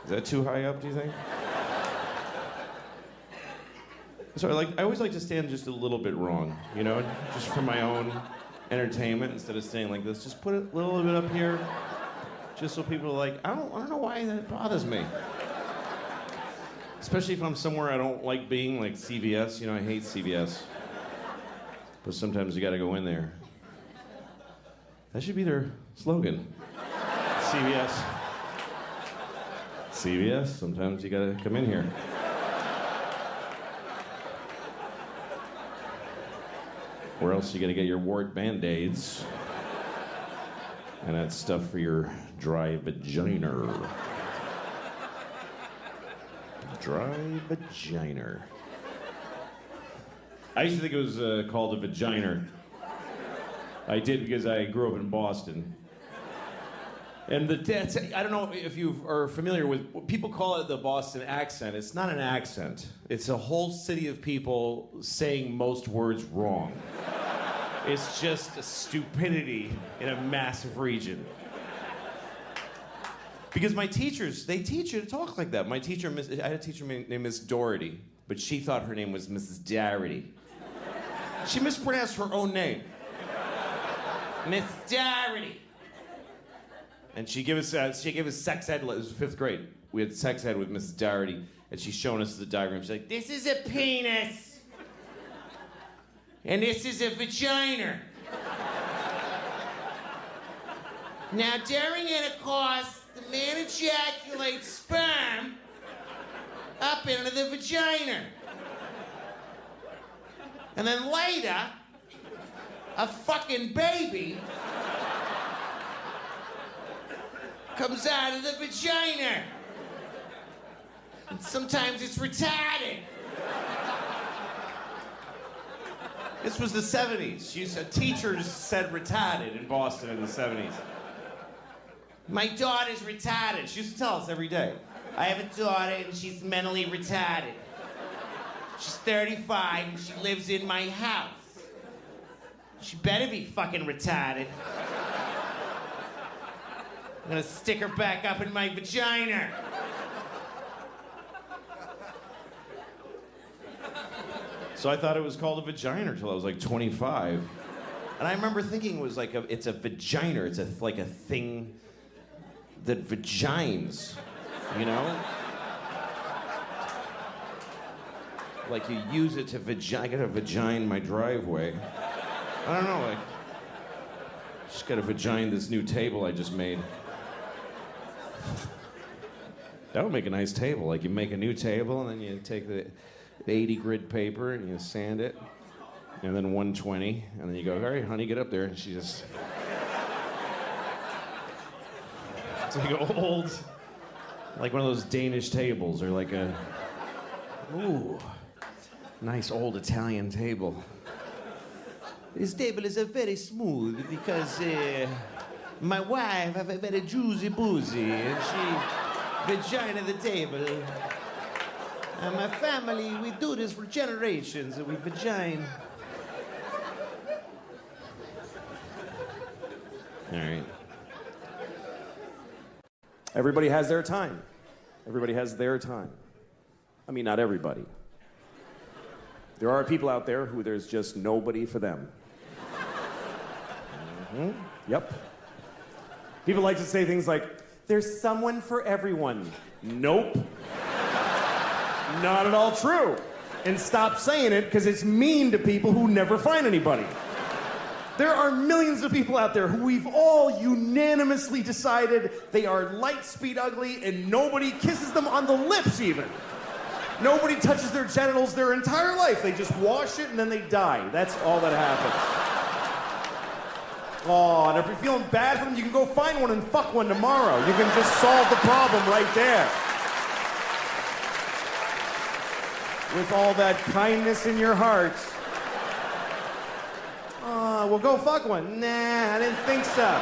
Is that too high up, do you think? Sorry, I always like to stand just a little bit wrong, you know? Just for my own entertainment, instead of staying like this. Just put it a little bit up here, just so people are like, I don't know why that bothers me. Especially if I'm somewhere I don't like being, like CVS. You know, I hate CVS. But sometimes you gotta go in there. That should be their slogan. CVS. CVS, sometimes you gotta come in here. Or else you gotta get your wart Band-Aids. And that stuff for your dry vagina. Dry vagina. I used to think it was called a vagina. I did because I grew up in Boston. And I don't know if you are familiar with, people call it the Boston accent. It's not an accent. It's a whole city of people saying most words wrong. It's just a stupidity in a massive region. Because my teachers, they teach you to talk like that. My teacher, I had a teacher named Miss Doherty, but she thought her name was Mrs. Doherty. She mispronounced her own name. Miss Doherty. And she gave us sex ed. It was 5th grade. We had sex ed with Mrs. Doherty, and she's showing us the diagram. She's like, "This is a penis, and this is a vagina. Now, during intercourse, the man ejaculates sperm up into the vagina, and then later, a fucking baby comes out of the vagina. And sometimes it's retarded." This was the 70s. Teachers said retarded in Boston in the 70s. "My daughter's retarded." She used to tell us every day. "I have a daughter and she's mentally retarded. She's 35 and she lives in my house. She better be fucking retarded. I'm gonna stick her back up in my vagina." So I thought it was called a vagina until I was like 25. And I remember thinking it was like it's a vagina. It's like a thing that vagines, you know? Like you use it to I got a vagina in my driveway. I don't know, like, just got to vagina this new table I just made. That would make a nice table. Like you make a new table and then you take the 80 grid paper and you sand it, and then 120, and then you go, "All right, honey, get up there," and she just. It's like old, like one of those Danish tables, or like a, ooh, nice old Italian table. This table is very smooth because my wife have a very juicy boozy, and she vagina the table. And my family, we do this for generations, and we vagina. All right. Everybody has their time. Everybody has their time. I mean, not everybody. There are people out there who there's just nobody for them. Mm-hmm. Yep. People like to say things like, "There's someone for everyone." Nope. Not at all true. And stop saying it, because it's mean to people who never find anybody. There are millions of people out there who we've all unanimously decided they are light speed ugly, and nobody kisses them on the lips even. Nobody touches their genitals their entire life. They just wash it and then they die. That's all that happens. Oh, and if you're feeling bad for them, you can go find one and fuck one tomorrow. You can just solve the problem right there. With all that kindness in your heart. Oh, well, go fuck one. Nah, I didn't think so.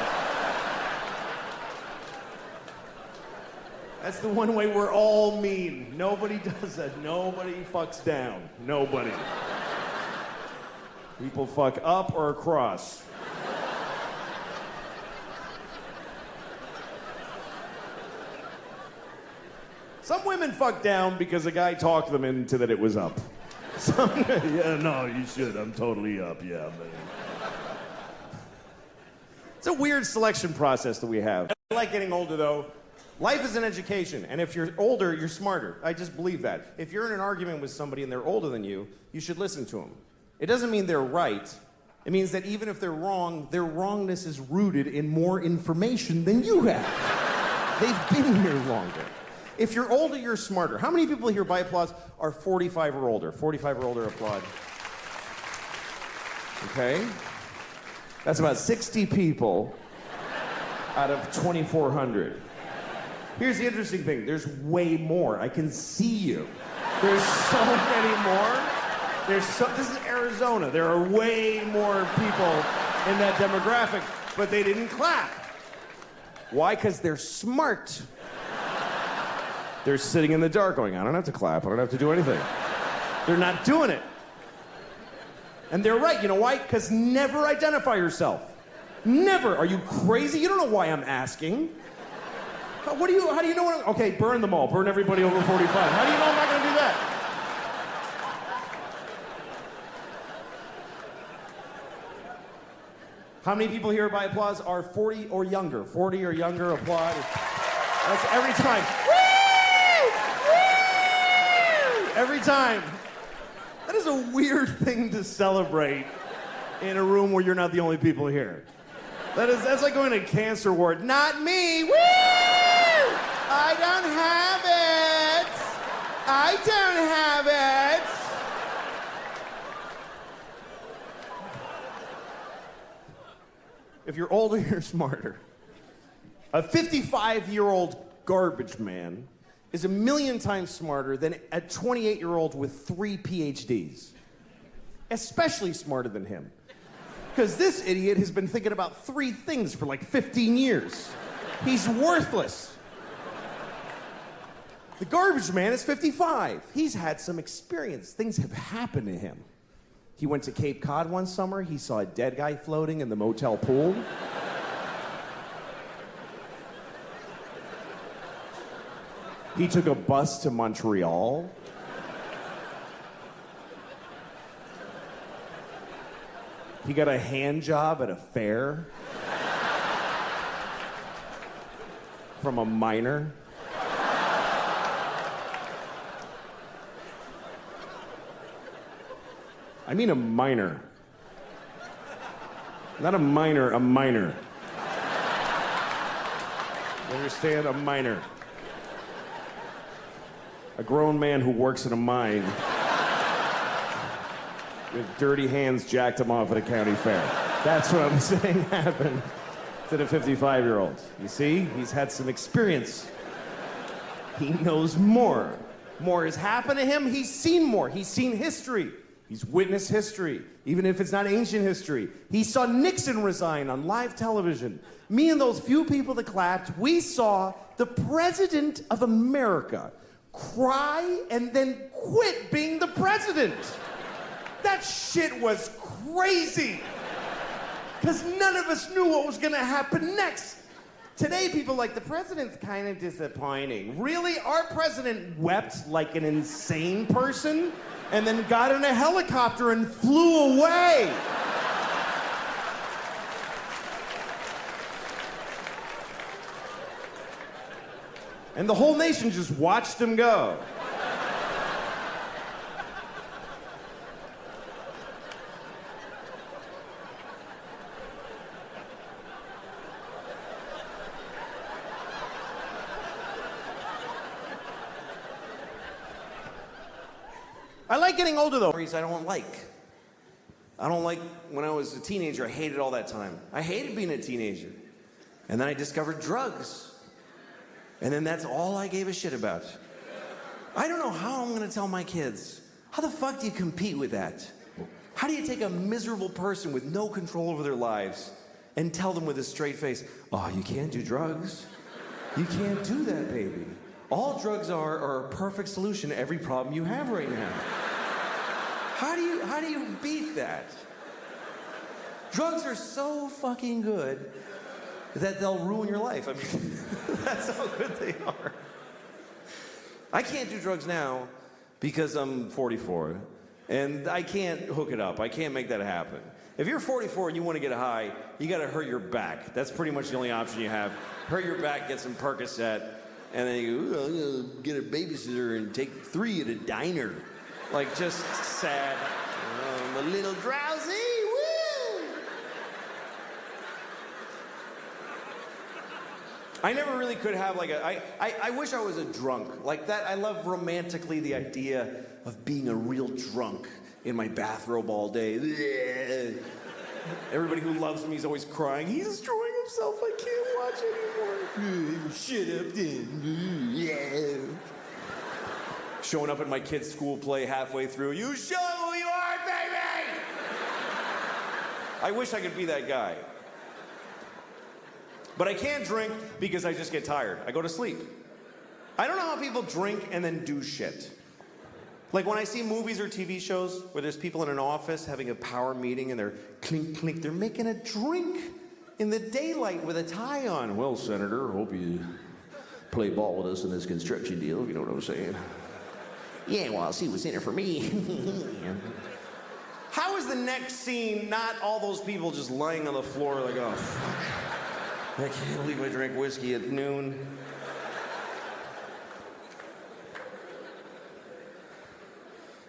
That's the one way we're all mean. Nobody does that. Nobody fucks down. Nobody. People fuck up or across. Some women fuck down because a guy talked them into that it was up. Yeah, no, you should. I'm totally up, yeah, man. It's a weird selection process that we have. I like getting older, though. Life is an education, and if you're older, you're smarter. I just believe that. If you're in an argument with somebody and they're older than you should listen to them. It doesn't mean they're right. It means that even if they're wrong, their wrongness is rooted in more information than you have. They've been here longer. If you're older, you're smarter. How many people here by applause are 45 or older? 45 or older, applaud. Okay? That's about 60 people out of 2,400. Here's the interesting thing. There's way more. I can see you. There's so many more. This is Arizona. There are way more people in that demographic, but they didn't clap. Why? Because they're smart. They're sitting in the dark going, I don't have to clap. I don't have to do anything. They're not doing it. And they're right. You know why? Because never identify yourself. Never. Are you crazy? You don't know why I'm asking. How do you know what okay, burn them all. Burn everybody over 45. How do you know I'm not going to do that? How many people here by applause are 40 or younger? 40 or younger, applaud. That's every time. Woo! Woo! Every time. That is a weird thing to celebrate in a room where you're not the only people here. That's like going to a cancer ward. Not me. Woo! I don't have it. I don't have it. If you're older, you're smarter. A 55-year-old garbage man is 1,000,000 times smarter than a 28-year-old with 3 PhDs. Especially smarter than him. Because this idiot has been thinking about 3 things for like 15 years. He's worthless. The garbage man is 55. He's had some experience. Things have happened to him. He went to Cape Cod one summer. He saw a dead guy floating in the motel pool. He took a bus to Montreal. He got a hand job at a fair from a miner. I mean a minor. Not a minor, a minor. You understand? A minor. A grown man who works in a mine with dirty hands jacked him off at a county fair. That's what I'm saying happened to the 55-year-old. You see? He's had some experience. He knows more. More has happened to him. He's seen more. He's seen history. He's witnessed history, even if it's not ancient history. He saw Nixon resign on live television. Me and those few people that clapped, we saw the President of America cry and then quit being the president. That shit was crazy. Because none of us knew what was going to happen next. Today, people like, the president's kind of disappointing. Really? Our president wept like an insane person and then got in a helicopter and flew away. And the whole nation just watched him go. I like getting older, though. I don't like when I was a teenager, I hated all that time. I hated being a teenager. And then I discovered drugs. And then that's all I gave a shit about. I don't know how I'm gonna tell my kids. How the fuck do you compete with that? How do you take a miserable person with no control over their lives and tell them with a straight face, oh, you can't do drugs. You can't do that, baby. All drugs are a perfect solution to every problem you have right now. How do you beat that? Drugs are so fucking good that they'll ruin your life. I mean, that's how good they are. I can't do drugs now because I'm 44, and I can't hook it up. I can't make that happen. If you're 44 and you want to get high, you got to hurt your back. That's pretty much the only option you have. Hurt your back, get some Percocet, and then you go, I'm gonna get a babysitter and take 3 at a diner. Like, just sad. I'm a little drowsy. Woo! I never really could have like I wish I was a drunk. Like that, I love romantically the idea of being a real drunk in my bathrobe all day. Everybody who loves me is always crying. He's destroying himself. I can't watch anymore. Shut up, then. Showing up at my kid's school play halfway through. You show who you are, baby! I wish I could be that guy. But I can't drink because I just get tired. I go to sleep. I don't know how people drink and then do shit. Like when I see movies or TV shows where there's people in an office having a power meeting and they're clink, clink, they're making a drink in the daylight with a tie on. Well, Senator, hope you play ball with us in this construction deal, if you know what I'm saying. Yeah, well, I'll see what's in it for me. How is the next scene not all those people just lying on the floor like, oh, fuck. I can't believe I drank whiskey at noon.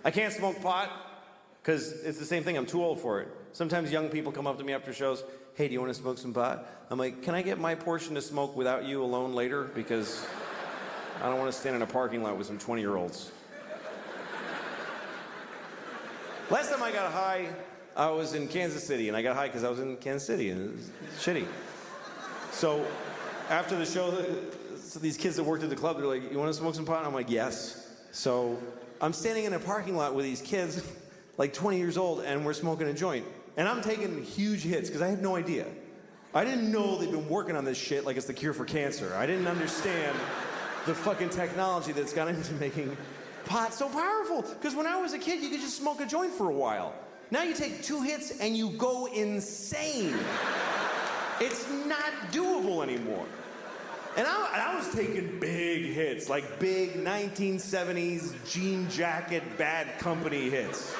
I can't smoke pot because it's the same thing. I'm too old for it. Sometimes young people come up to me after shows. Hey, do you want to smoke some pot? I'm like, can I get my portion to smoke without you alone later? Because I don't want to stand in a parking lot with some 20-year-olds. Last time I got high, I was in Kansas City, and I got high because I was in Kansas City, and it was shitty. So after the show, so these kids that worked at the club, they're like, you want to smoke some pot? And I'm like, yes. So I'm standing in a parking lot with these kids, like 20 years old, and we're smoking a joint. And I'm taking huge hits because I had no idea. I didn't know they'd been working on this shit like it's the cure for cancer. I didn't understand the fucking technology that's gone into making pot so powerful. Because when I was a kid, you could just smoke a joint for a while. Now you take 2 hits and you go insane. It's not doable anymore. And I was taking big hits, like big 1970s jean jacket, Bad Company hits.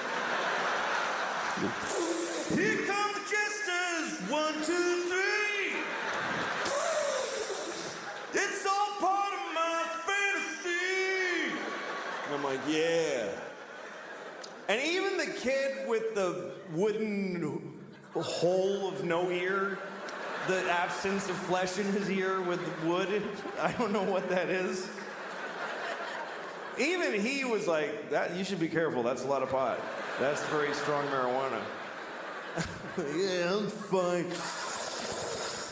Here come the jesters, 1, 2, 3. It's all part of my fantasy. And I'm like, yeah. And even the kid with the wooden hole of no ear, the absence of flesh in his ear with wood, I don't know what that is. Even he was like, "That you should be careful, that's a lot of pot. That's very strong marijuana." Yeah, I'm fine.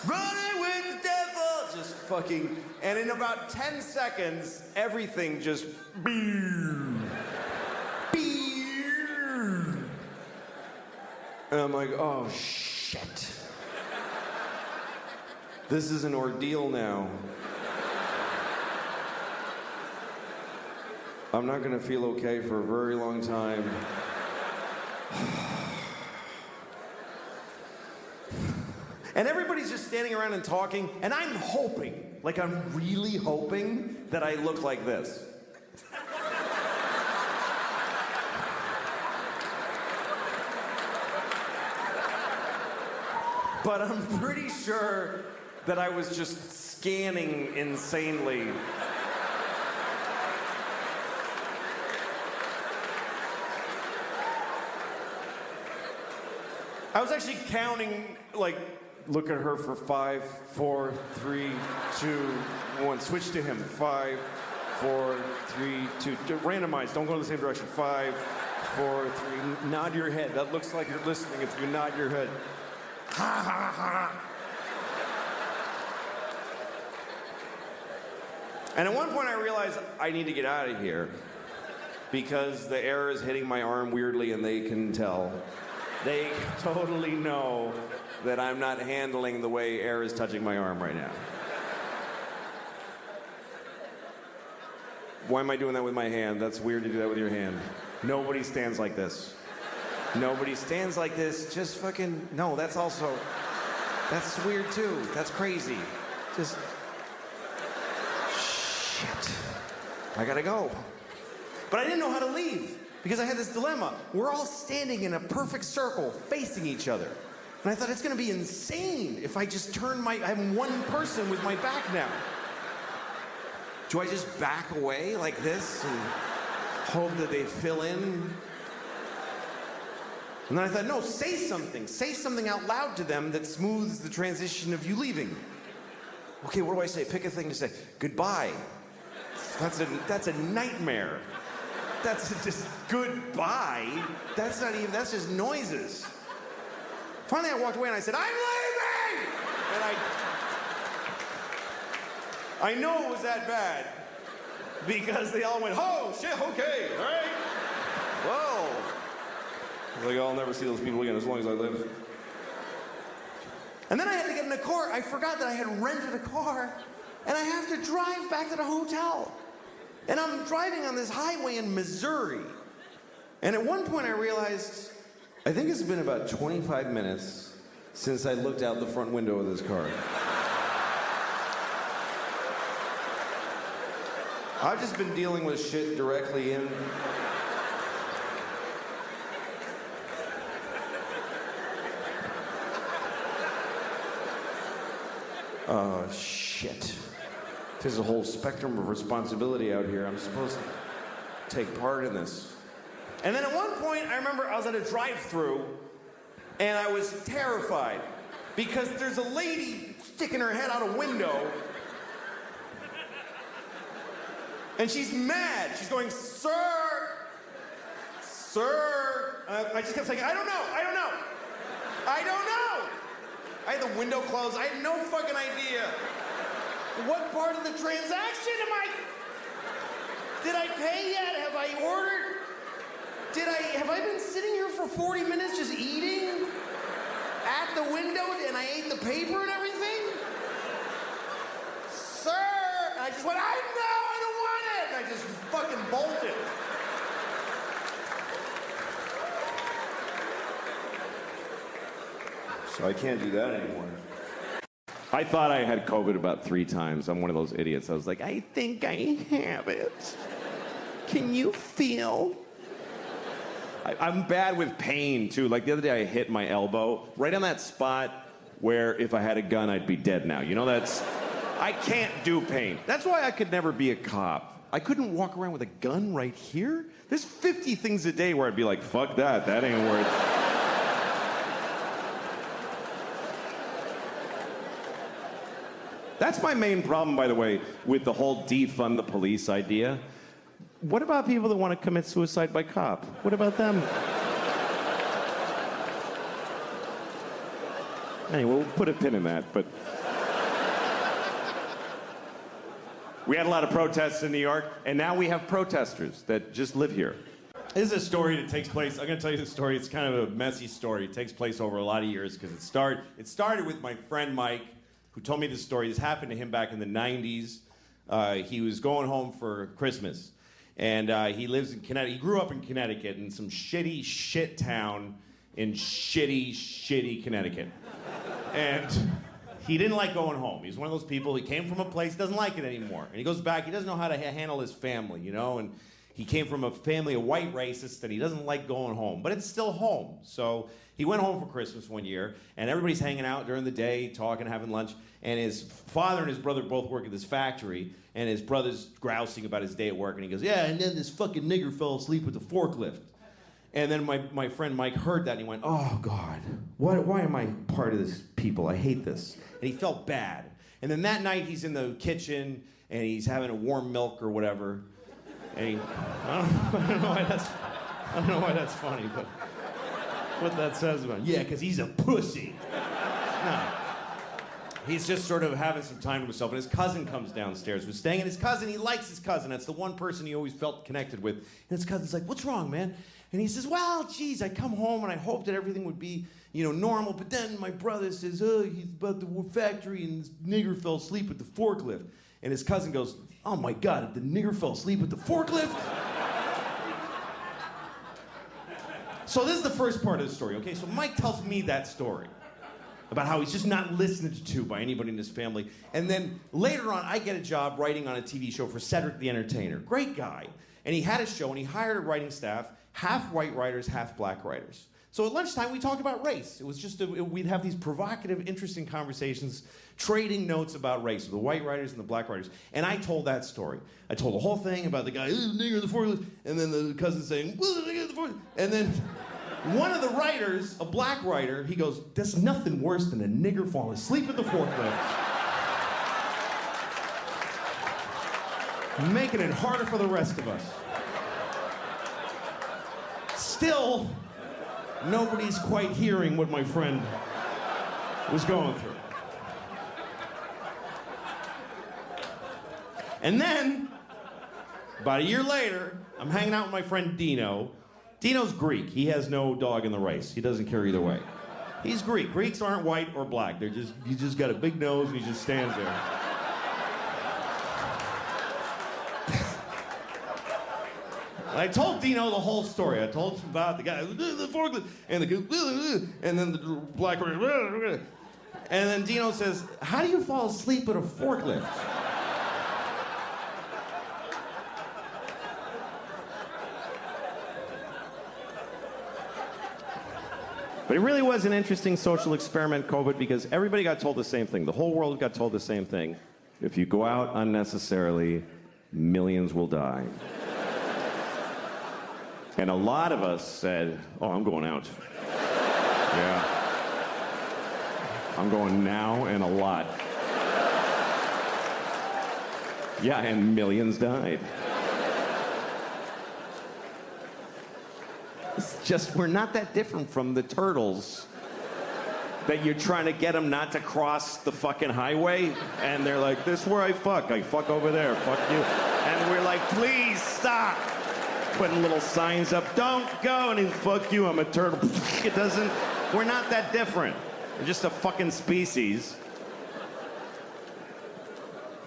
Running with the devil! Just fucking, and in about 10 seconds, everything just and I'm like, oh shit. This is an ordeal now. I'm not gonna feel okay for a very long time. And everybody's just standing around and talking, and I'm hoping, like I'm really hoping that I look like this. But I'm pretty sure that I was just scanning insanely. I was actually counting, like, look at her for 5, 4, 3, 2, 1. Switch to him. 5, 4, 3, 2. Randomize. Don't go in the same direction. 5, 4, 3. Nod your head. That looks like you're listening if you nod your head. Ha ha ha. And at one point I realized I need to get out of here because the air is hitting my arm weirdly and they can tell. They totally know that I'm not handling the way air is touching my arm right now. Why am I doing that with my hand? That's weird to do that with your hand. Nobody stands like this. Nobody stands like this. Just fucking, no, that's also, that's weird too. That's crazy. Just, shit. I gotta go. But I didn't know how to leave because I had this dilemma. We're all standing in a perfect circle facing each other. And I thought it's gonna be insane if I just I'm one person with my back now. Do I just back away like this and hope that they fill in? And then I thought, no, say something. Say something out loud to them that smooths the transition of you leaving. Okay, what do I say? Pick a thing to say. Goodbye. That's a nightmare. That's just goodbye. That's just noises. Finally, I walked away and I said, I'm leaving! And I know it was that bad because they all went, oh, shit, okay, all right. Whoa. I was like, I'll never see those people again as long as I live. And then I had to get in a car. I forgot that I had rented a car, and I have to drive back to the hotel. And I'm driving on this highway in Missouri. And at one point I realized, I think it's been about 25 minutes since I looked out the front window of this car. I've just been dealing with shit directly in. Oh, shit. There's a whole spectrum of responsibility out here. I'm supposed to take part in this. And then at one point, I remember I was at a drive-thru, and I was terrified because there's a lady sticking her head out a window, and she's mad. She's going, sir, sir. I just kept saying, I don't know. I had the window closed. I had no fucking idea. What part of the transaction did I pay yet? Have I ordered? Have I been sitting here for 40 minutes just eating at the window and I ate the paper and everything? Sir! And I just went, I don't want it! And I just fucking bolted. So I can't do that anymore. I thought I had COVID about 3 times. I'm one of those idiots. I was like, I think I have it. Can you feel? I'm bad with pain, too. Like the other day, I hit my elbow right on that spot where if I had a gun, I'd be dead now. You know, I can't do pain. That's why I could never be a cop. I couldn't walk around with a gun right here. There's 50 things a day where I'd be like, fuck that ain't worth it. That's my main problem, by the way, with the whole defund the police idea. What about people that want to commit suicide by cop? What about them? Anyway, we'll put a pin in that, but... We had a lot of protests in New York, and now we have protesters that just live here. This is a story that takes place, I'm going to tell you the story, it's kind of a messy story. It takes place over a lot of years, because it started with my friend Mike, who told me this story. This happened to him back in the 90s. He was going home for Christmas. And he lives in Connecticut. He grew up in Connecticut in some shitty shit town in shitty Connecticut. And he didn't like going home. He's one of those people, he came from a place, doesn't like it anymore. And he goes back, he doesn't know how to handle his family, you know? And he came from a family of white racists, and he doesn't like going home. But it's still home. So he went home for Christmas one year, and everybody's hanging out during the day, talking, having lunch, and his father and his brother both work at this factory, and his brother's grousing about his day at work, and he goes, yeah, and then this fucking nigger fell asleep with the forklift. And then my friend Mike heard that, and he went, oh, God, why am I part of this people? I hate this. And he felt bad. And then that night, he's in the kitchen, and he's having a warm milk or whatever, and I don't know why that's funny, but what that says about him. Yeah, because he's a pussy. No. He's just sort of having some time to himself, and his cousin comes downstairs. We're staying, and his cousin, he likes his cousin. That's the one person he always felt connected with. And his cousin's like, what's wrong, man? And he says, well, geez, I come home, and I hoped that everything would be, normal, but then my brother says, oh, he's about the factory, and this nigger fell asleep with the forklift. And his cousin goes, oh, my God, the nigger fell asleep with the forklift? So this is the first part of the story, okay? So Mike tells me that story. about how he's just not listened to by anybody in his family. And then later on, I get a job writing on a TV show for Cedric the Entertainer. Great guy. And he had a show, and he hired a writing staff, half white writers, half black writers. So at lunchtime, we talked about race. It was just, we'd have these provocative, interesting conversations, trading notes about race with the white writers and the black writers. And I told that story. I told the whole thing about the guy, nigger in the forklift, and then the cousin saying, the nigger in the forklift. And then one of the writers, a black writer, he goes, there's nothing worse than a nigger falling asleep at the forklift. Making it harder for the rest of us. Still, nobody's quite hearing what my friend was going through. And then, about a year later, I'm hanging out with my friend Dino. Dino's Greek. He has no dog in the race. He doesn't care either way. He's Greek. Greeks aren't white or black. He's just got a big nose and he just stands there. I told Dino the whole story. I told him about the guy, the forklift, and and then the black writer. And then Dino says, how do you fall asleep at a forklift? But it really was an interesting social experiment, COVID, because everybody got told the same thing. The whole world got told the same thing. If you go out unnecessarily, millions will die. And a lot of us said, oh, I'm going out. Yeah. I'm going now and a lot. Yeah, and millions died. It's just, we're not that different from the turtles that you're trying to get them not to cross the fucking highway, and they're like, this is where I fuck over there, fuck you. And we're like, please stop. Putting little signs up, don't go, and he's, fuck you, I'm a turtle. It doesn't, we're not that different. We're just a fucking species.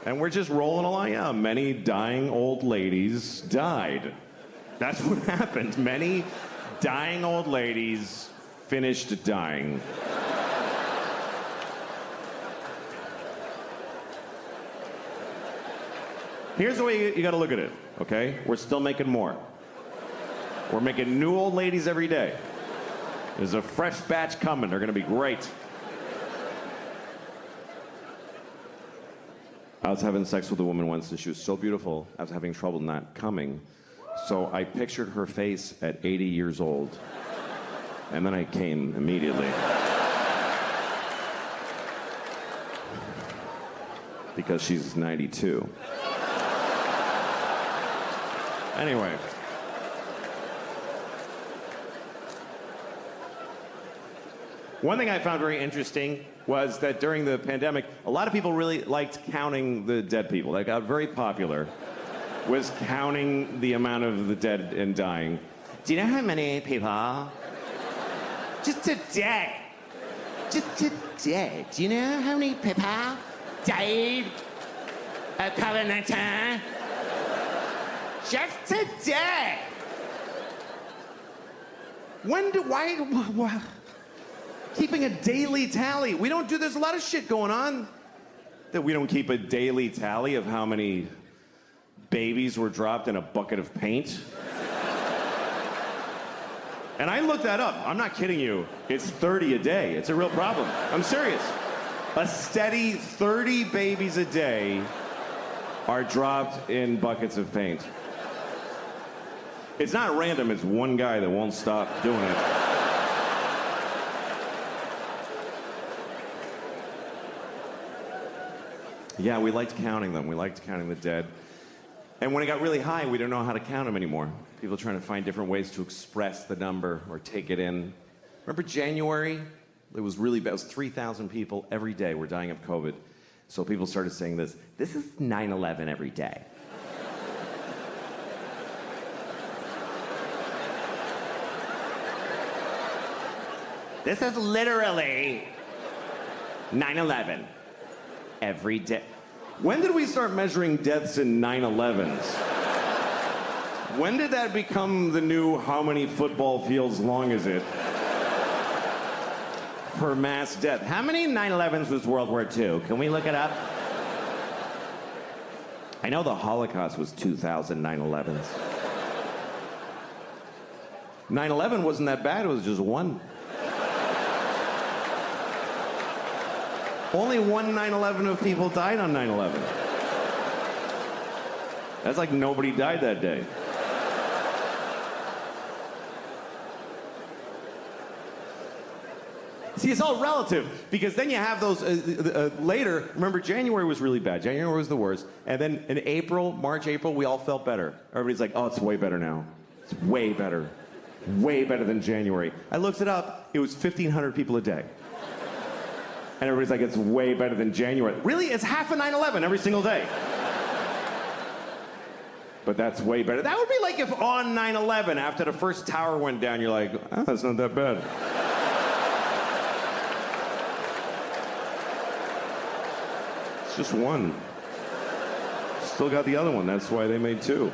And we're just rolling along. Yeah, many dying old ladies died. That's what happened. Many dying old ladies finished dying. Here's the way you gotta look at it, okay? We're still making more. We're making new old ladies every day. There's a fresh batch coming. They're gonna be great. I was having sex with a woman once and she was so beautiful, I was having trouble not coming. So I pictured her face at 80 years old. And then I came immediately. Because she's 92. Anyway. One thing I found very interesting was that during the pandemic, a lot of people really liked counting the dead people. That got very popular, was counting the amount of the dead and dying. Do you know how many people? Just today. Just today. Do you know how many people died of COVID-19? Just today. Why? Keeping a daily tally. We don't do, there's a lot of shit going on that we don't keep a daily tally of how many babies were dropped in a bucket of paint. And I looked that up. I'm not kidding you. It's 30 a day. It's a real problem. I'm serious. A steady 30 babies a day are dropped in buckets of paint. It's not random. It's one guy that won't stop doing it. Yeah, we liked counting them. We liked counting the dead. And when it got really high, we didn't know how to count them anymore. People trying to find different ways to express the number or take it in. Remember January? It was really bad. It was 3,000 people every day were dying of COVID. So people started saying this is 9/11 every day. This is literally 9/11 every day. When did we start measuring deaths in 9/11s? When did that become the new how many football fields long is it? for mass death. How many 9/11s was World War II? Can we look it up? I know the Holocaust was 2,000 9/11s. 9/11 wasn't that bad, it was just one. Only one 9/11 of people died on 9/11. That's like nobody died that day. See, it's all relative, because then you have those later. Remember, January was really bad. January was the worst. And then in April, March, April, we all felt better. Everybody's like, oh, it's way better now. It's way better. Way better than January. I looked it up. It was 1,500 people a day. And everybody's like, it's way better than January. Really? It's half a 9/11 every single day. But that's way better. That would be like if on 9/11, after the first tower went down, you're like, oh, that's not that bad. It's just one. Still got the other one. That's why they made two.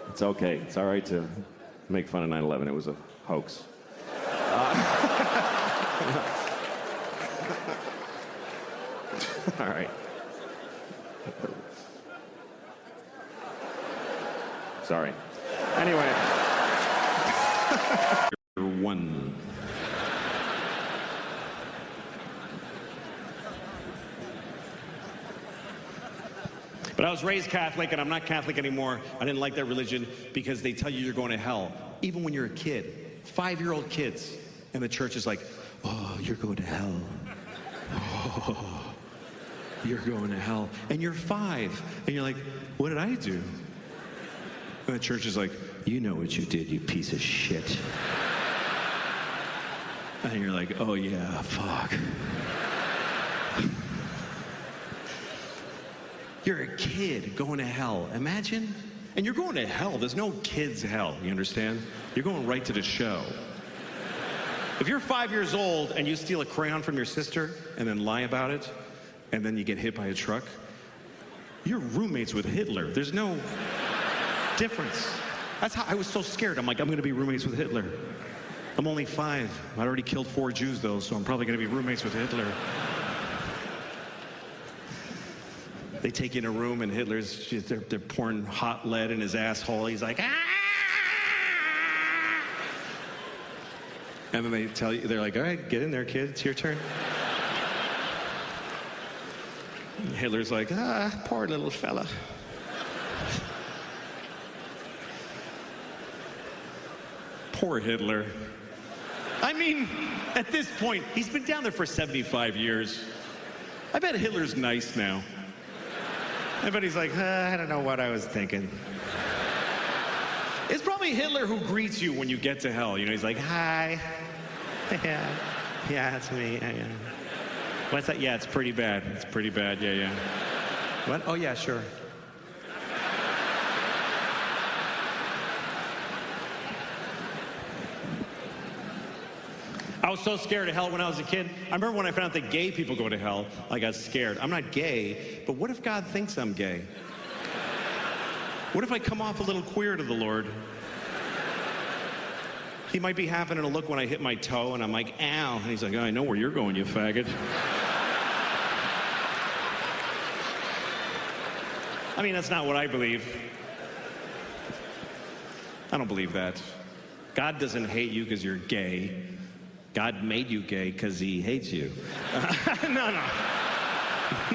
It's okay. It's all right to make fun of 9/11. It was a hoax. All right. Sorry. Anyway. One. But I was raised Catholic, and I'm not Catholic anymore. I didn't like that religion because they tell you you're going to hell. Even when you're a kid, 5-year-old kids, and the church is like, oh, you're going to hell. Oh, you're going to hell. And you're 5, and you're like, what did I do? And the church is like, you know what you did, you piece of shit. And you're like, oh yeah, fuck. You're a kid going to hell. Imagine. And you're going to hell. There's no kids' hell, you understand? You're going right to the show. If you're 5 years old and you steal a crayon from your sister and then lie about it, and then you get hit by a truck, you're roommates with Hitler. There's no difference. That's how I was so scared. I'm like, I'm going to be roommates with Hitler. I'm only 5. I already killed 4 Jews, though, so I'm probably going to be roommates with Hitler. They take you in a room, and they're pouring hot lead in his asshole. He's like, ah! And then they tell you, they're like, all right, get in there, kid. It's your turn. And Hitler's like, ah, poor little fella. Poor Hitler. I mean, at this point, he's been down there for 75 years. I bet Hitler's nice now. I bet he's like, I don't know what I was thinking. It's probably Hitler who greets you when you get to hell. You know, he's like, hi. Yeah, it's me. Yeah. What's that? Yeah, it's pretty bad. It's pretty bad. Yeah. What? Oh, yeah, sure. I was so scared of hell when I was a kid. I remember when I found out that gay people go to hell, I got scared. I'm not gay, but what if God thinks I'm gay? What if I come off a little queer to the Lord? He might be having a look when I hit my toe, and I'm like, ow. And he's like, oh, I know where you're going, you faggot. I mean, that's not what I believe. I don't believe that. God doesn't hate you because you're gay. God made you gay because he hates you.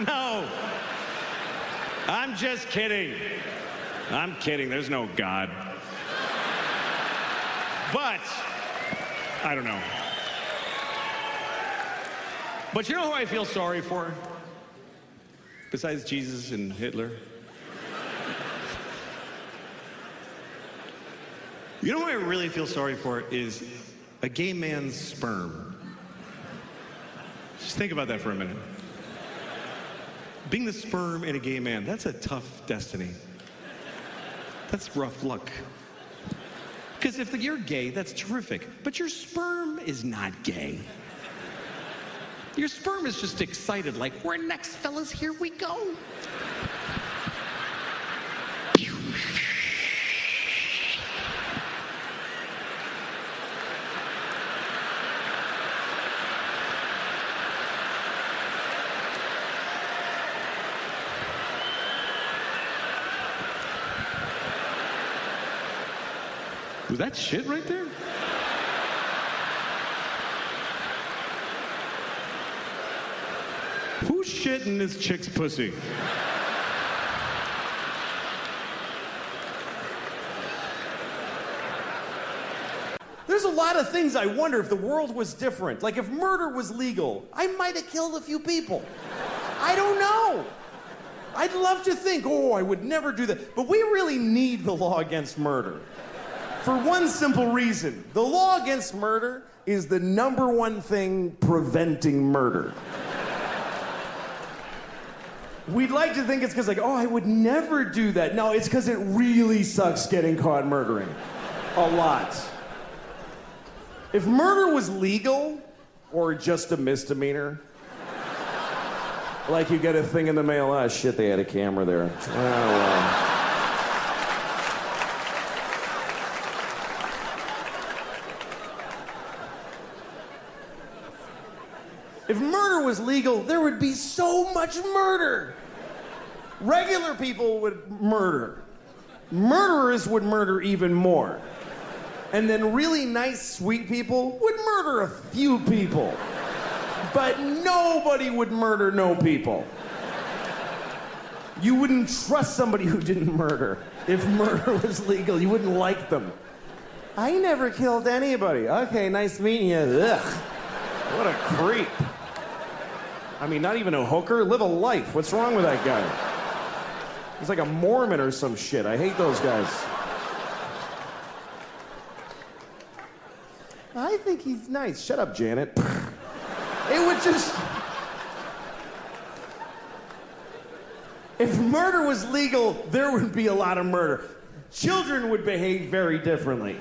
No. I'm just kidding. I'm kidding. There's no God. But, I don't know. But you know who I feel sorry for? Besides Jesus and Hitler? You know who I really feel sorry for is a gay man's sperm. Just think about that for a minute. Being the sperm in a gay man, that's a tough destiny. That's rough luck. Because if you're gay, that's terrific. But your sperm is not gay. Your sperm is just excited, like, we're next, fellas, here we go. Was that shit right there? Who's shit in this chick's pussy? There's a lot of things I wonder if the world was different. Like if murder was legal, I might have killed a few people. I don't know. I'd love to think, oh, I would never do that. But we really need the law against murder. For one simple reason. The law against murder is the #1 thing preventing murder. We'd like to think it's because, like, oh, I would never do that. No, it's because it really sucks getting caught murdering. A lot. If murder was legal, or just a misdemeanor, like you get a thing in the mail, ah, shit, they had a camera there. Oh, well. If murder was legal, there would be so much murder. Regular people would murder. Murderers would murder even more. And then really nice, sweet people would murder a few people. But nobody would murder no people. You wouldn't trust somebody who didn't murder. If murder was legal, you wouldn't like them. I never killed anybody. Okay, nice meeting you. Ugh. What a creep. I mean, not even a hooker. Live a life. What's wrong with that guy? He's like a Mormon or some shit. I hate those guys. I think he's nice. Shut up, Janet. It would just... If murder was legal, there would be a lot of murder. Children would behave very differently.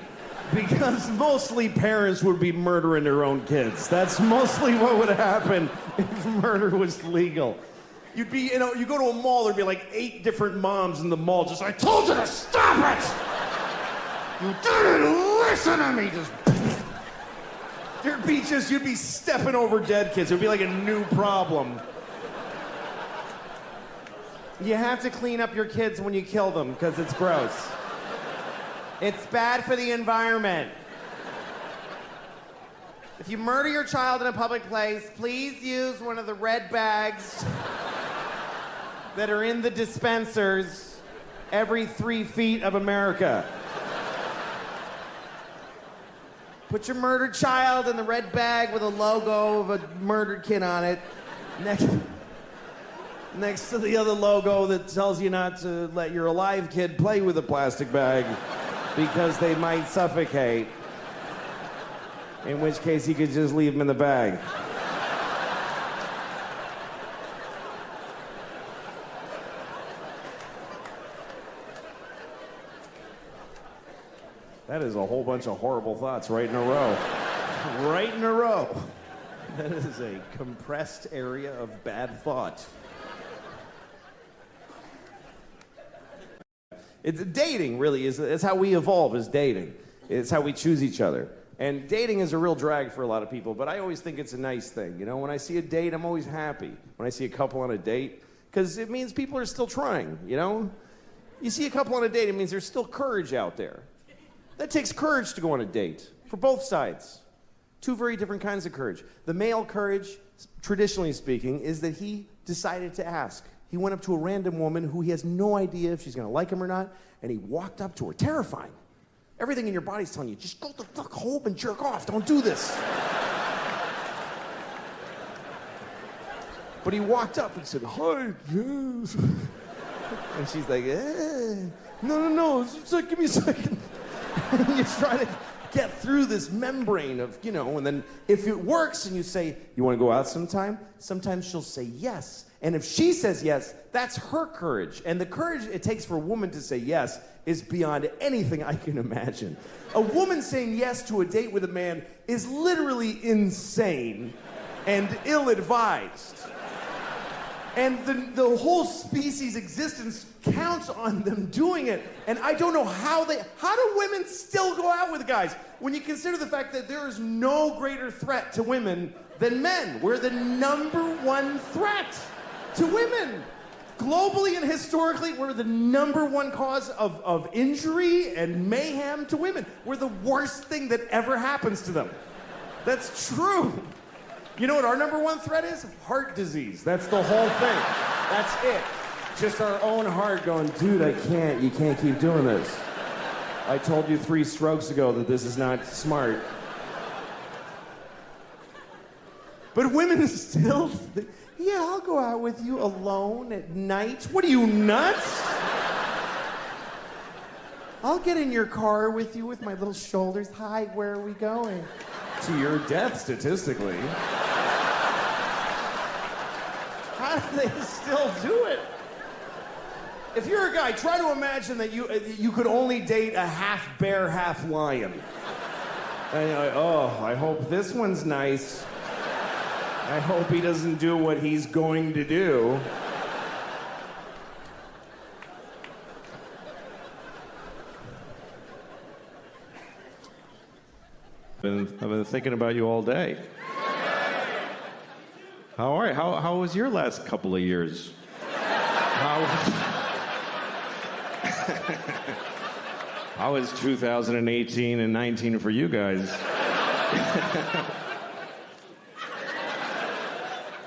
Because mostly parents would be murdering their own kids. That's mostly what would happen if murder was legal. You'd be, you go to a mall, there'd be like 8 different moms in the mall, just, I told you to stop it! You didn't listen to me! You'd be stepping over dead kids. It'd be like a new problem. You have to clean up your kids when you kill them, because it's gross. It's bad for the environment. If you murder your child in a public place, please use one of the red bags that are in the dispensers every 3 feet of America. Put your murdered child in the red bag with a logo of a murdered kid on it. Next to the other logo that tells you not to let your alive kid play with a plastic bag because they might suffocate. In which case, you could just leave them in the bag. That is a whole bunch of horrible thoughts right in a row. Right in a row. That is a compressed area of bad thought. It's dating, really, it's how we evolve, is dating. It's how we choose each other. And dating is a real drag for a lot of people, but I always think it's a nice thing. You know, when I see a date, I'm always happy. When I see a couple on a date, because it means people are still trying, you know? You see a couple on a date, it means there's still courage out there. That takes courage to go on a date, for both sides. 2 very different kinds of courage. The male courage, traditionally speaking, is that he decided to ask. He went up to a random woman who he has no idea if she's gonna like him or not, and he walked up to her, terrifying. Everything in your body's telling you, just go the fuck home and jerk off, don't do this. But he walked up and said, hi, yes. And she's like, no, give me a second. And you try to get through this membrane of, and then if it works and you say, you wanna go out sometime? Sometimes she'll say yes. And if she says yes, that's her courage. And the courage it takes for a woman to say yes is beyond anything I can imagine. A woman saying yes to a date with a man is literally insane and ill-advised. And the whole species' existence counts on them doing it. And I don't know how do women still go out with guys when you consider the fact that there is no greater threat to women than men. We're the #1 threat to women. globally and historically, we're the #1 cause of injury and mayhem to women. We're the worst thing that ever happens to them. That's true. You know what our #1 threat is? Heart disease. That's the whole thing. That's it. Just our own heart going, dude, you can't keep doing this. I told you 3 strokes ago that this is not smart. But women still yeah, I'll go out with you alone at night. What are you, nuts? I'll get in your car with you with my little shoulders. Hi, where are we going? To your death, statistically. How do they still do it? If you're a guy, try to imagine that you could only date a half bear, half lion. And you're like, oh, I hope this one's nice. I hope he doesn't do what he's going to do. I've been thinking about you all day. How are you? How was your last couple of years? How was 2018 and 19 for you guys?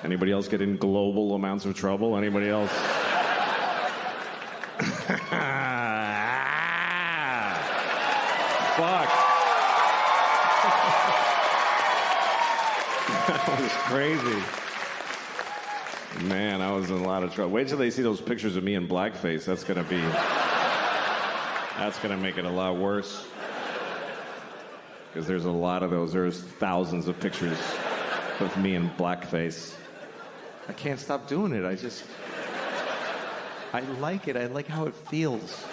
Anybody else get in global amounts of trouble? Anybody else? Fuck. That was crazy. Man, I was in a lot of trouble. Wait till they see those pictures of me in blackface. That's gonna make it a lot worse. Because there's a lot of those. There's thousands of pictures of me in blackface. I can't stop doing it. I like it. I like how it feels.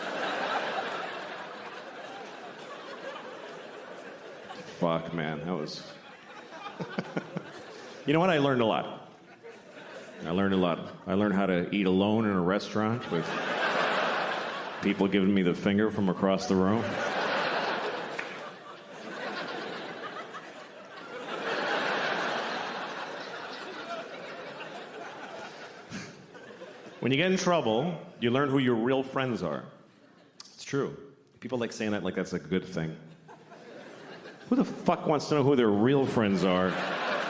Fuck, man, that was... You know what? I learned a lot. I learned how to eat alone in a restaurant with people giving me the finger from across the room. When you get in trouble, you learn who your real friends are. It's true. People like saying that like that's a good thing. Who the fuck wants to know who their real friends are?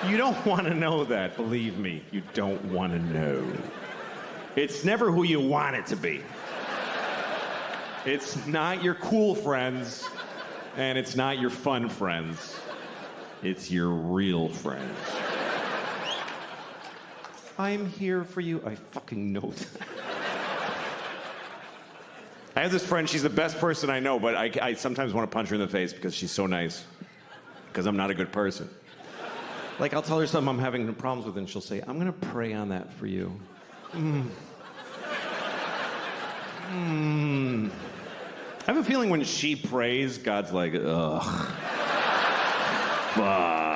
You don't want to know that, believe me. You don't want to know. It's never who you want it to be. It's not your cool friends, and it's not your fun friends. It's your real friends. I'm here for you. I fucking know that. I have this friend, she's the best person I know, but I sometimes want to punch her in the face because she's so nice. Because I'm not a good person. Like, I'll tell her something I'm having problems with, and she'll say, I'm gonna pray on that for you. I have a feeling when she prays, God's like, ugh. Fuck.